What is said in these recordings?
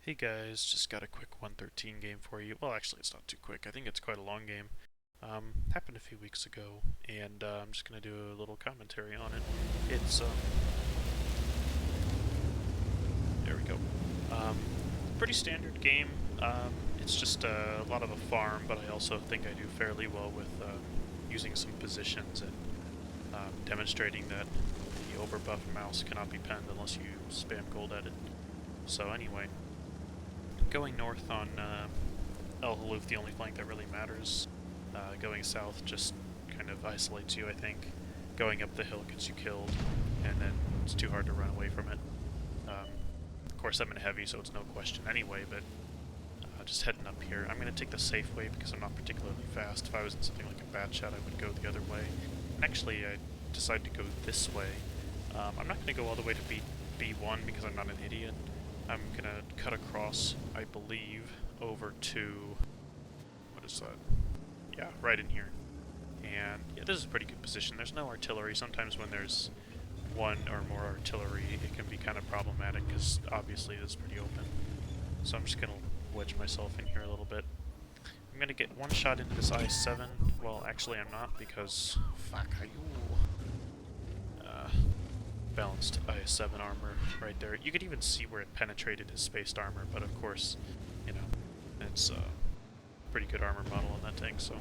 Hey guys, just got a quick 113 game for you. Well, actually, it's not too quick. I think it's quite a long game. Happened a few weeks ago, and I'm just gonna do a little commentary on it. It's there we go. Um, Pretty standard game. It's just a lot of a farm, but I also think I do fairly well with using some positions and demonstrating that the overbuffed mouse cannot be penned unless you spam gold at it. So anyway. Going north on Halluf, the only flank that really matters. Going south just kind of isolates you, I think. Going up the hill gets you killed, and then it's too hard to run away from it. Of course, I'm in heavy, so it's no question anyway, but just heading up here. I'm going to take the safe way because I'm not particularly fast. If I was in something like a bad shot, I would go the other way. Actually, I decided to go this way. I'm not going to go all the way to B1 because I'm not an idiot. I'm gonna cut across, I believe, over to, what is that? Yeah, right in here. And yeah, this is a pretty good position. There's no artillery. Sometimes when there's one or more artillery, it can be kind of problematic because obviously this is pretty open. So I'm just gonna wedge myself in here a little bit. I'm gonna get one shot into this I-7. Well, actually I'm not because, fuck, balanced I-7 armor right there. You could even see where it penetrated his spaced armor, but of course, you know, it's a pretty good armor model on that tank, so...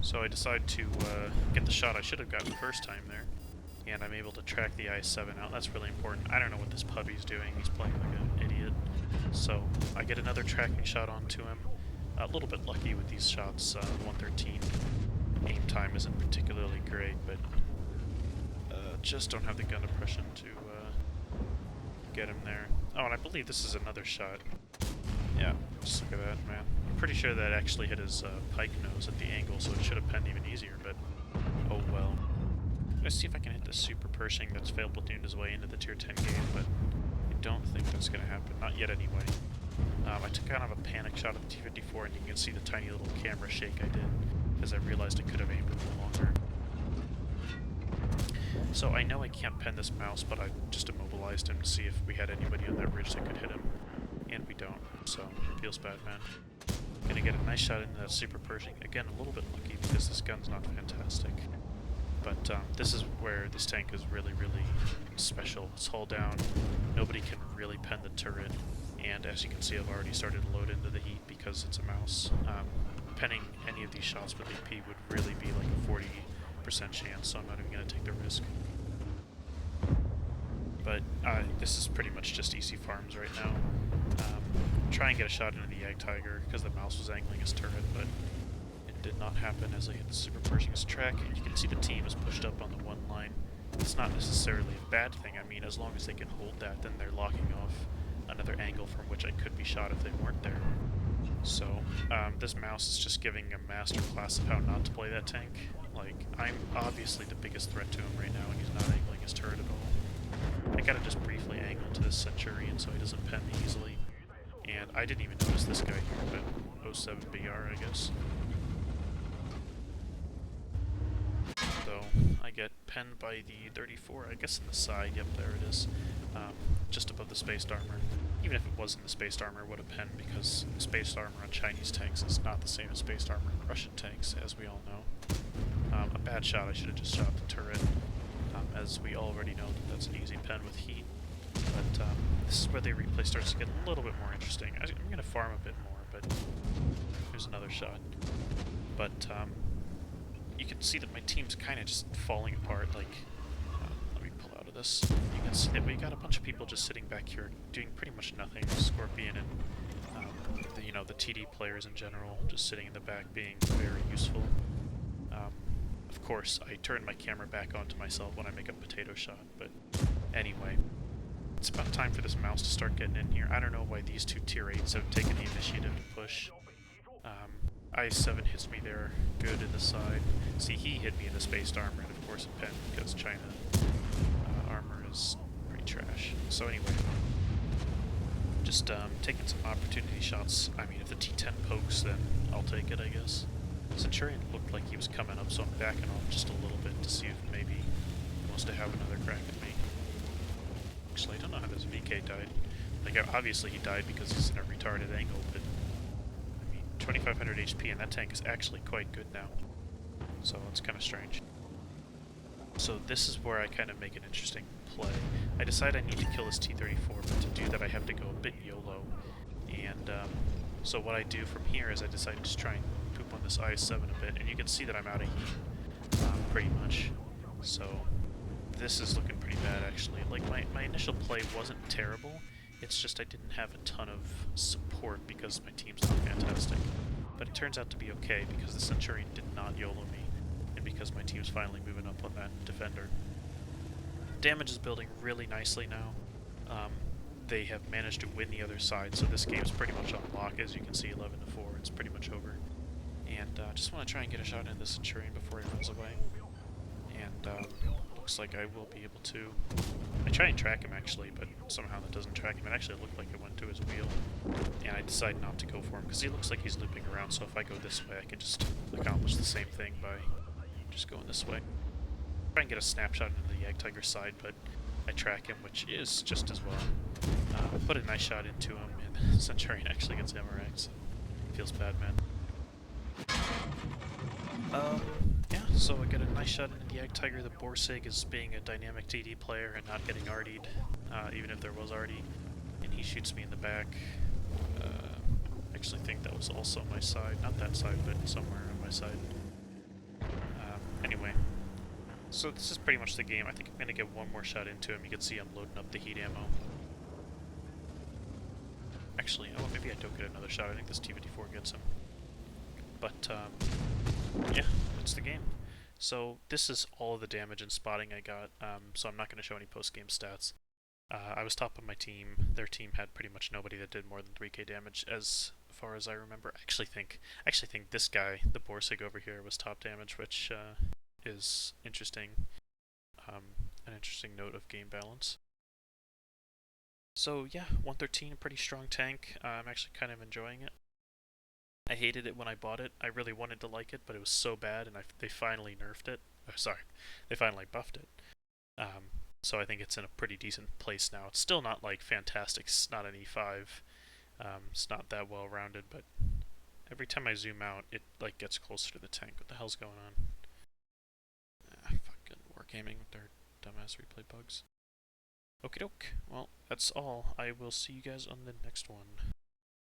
So I decide to get the shot I should have gotten the first time there, and I'm able to track the I-7 out. That's really important. I don't know what this puppy's doing. He's playing like an idiot. So I get another tracking shot onto him. A little bit lucky with these shots. 113 aim time isn't particularly great, but just don't have the gun depression to get him there. Oh, and I believe this is another shot. Yeah, just look at that, man. I'm pretty sure that actually hit his pike nose at the angle, so it should have penned even easier, but oh well. Let's see if I can hit the super Pershing that's failed platooned his way into the tier 10 game, but I don't think that's going to happen. Not yet, anyway. I took kind of a panic shot at the T-54, and you can see the tiny little camera shake I did, because I realized I could have aimed a little longer. So I know I can't pen this mouse, but I just immobilized him to see if we had anybody on that ridge that could hit him. And we don't, so feels bad, man. Gonna get a nice shot into that super Pershing. Again, a little bit lucky because this gun's not fantastic. But this is where this tank is really, really special. It's hull down, nobody can really pen the turret, and as you can see I've already started to load into the heat because it's a mouse. Penning any of these shots with AP would really be like a 40% chance, so I'm not even going to take the risk. But this is pretty much just easy farms right now. Try and get a shot into the Yag Tiger because the mouse was angling his turret, but it did not happen as I hit the super Pershing's track, and you can see the team is pushed up on the one line. It's not necessarily a bad thing. I mean, as long as they can hold that, then they're locking off another angle from which I could be shot if they weren't there. So, this mouse is just giving a master class of how not to play that tank. Like, I'm obviously the biggest threat to him right now, and he's not angling his turret at all. I gotta just briefly angle to this Centurion so he doesn't pen me easily. And I didn't even notice this guy here, but 07BR, I guess. So, I get penned by the 34, I guess in the side, yep, there it is. Just above the spaced armor. Even if it wasn't the spaced armor, it would have penned because spaced armor on Chinese tanks is not the same as spaced armor on Russian tanks, as we all know. A bad shot, I should have just shot the turret, as we already know that that's an easy pen with heat. But this is where the replay starts to get a little bit more interesting. I'm going to farm a bit more, but here's another shot. But you can see that my team's kind of just falling apart. Like, let me pull out of this. You can see that we got a bunch of people just sitting back here doing pretty much nothing. Scorpion and the TD players in general just sitting in the back being very useful. Of course, I turn my camera back onto myself when I make a potato shot, but anyway. It's about time for this mouse to start getting in here. I don't know why these two tier 8s have taken the initiative to push. I-7 hits me there, good in the side. See, he hit me in the spaced armor, and of course it penned because China armor is pretty trash. So anyway, just taking some opportunity shots. I mean, if the T10 pokes, then I'll take it, I guess. Centurion looked like he was coming up, so I'm backing off just a little bit to see if maybe he wants to have another crack at me. Actually, I don't know how this VK died. Like, obviously he died because he's in a retarded angle, but, I mean, 2500 HP and that tank is actually quite good now. So it's kind of strange. So this is where I kind of make an interesting play. I decide I need to kill this T-34, but to do that I have to go a bit YOLO. And so what I do from here is I decide to just try and poop on this IS-7 a bit, and you can see that I'm out of heat, pretty much. So this is looking pretty bad, actually. Like, my initial play wasn't terrible, it's just I didn't have a ton of support because my team's not fantastic. But it turns out to be okay because the Centurion did not YOLO me, and because my team's finally moving up on that defender. Damage is building really nicely now. They have managed to win the other side, so this game's pretty much on lock. As you can see, 11-4, it's pretty much over. And I just want to try and get a shot into the Centurion before he runs away. And looks like I will be able to. I try and track him actually, but somehow that doesn't track him. It actually looked like it went to his wheel, and I decide not to go for him because he looks like he's looping around, so if I go this way I can just accomplish the same thing by just going this way. Try and get a snapshot into the Jagdtiger side, but I track him, which is just as well. I put a nice shot into him, and Centurion actually gets MRX, so feels bad, man. Yeah, so I got a nice shot into the Jagdtiger. The Borsig is being a dynamic TD player and not getting artied, even if there was arty, and he shoots me in the back. I actually think that was also my side, not that side, but somewhere on my side. Anyway. So this is pretty much the game. I think I'm going to get one more shot into him. You can see I'm loading up the heat ammo. Actually, oh, maybe I don't get another shot. I think this T-54 gets him. But, yeah, that's the game. So this is all of the damage and spotting I got, so I'm not going to show any post-game stats. I was top of my team. Their team had pretty much nobody that did more than 3k damage, as far as I remember. I actually think this guy, the Borsig over here, was top damage, which, is interesting, an interesting note of game balance. So yeah, 113, a pretty strong tank. I'm actually kind of enjoying it. I hated it when I bought it. I really wanted to like it, but it was so bad, and they finally nerfed it. Sorry, they finally buffed it. So I think it's in a pretty decent place now. It's still not like fantastic. It's not an E5. It's not that well rounded, but every time I zoom out, it like gets closer to the tank. What the hell's going on? Fucking wargaming with their dumbass replay bugs. Okie doke. Well, that's all. I will see you guys on the next one.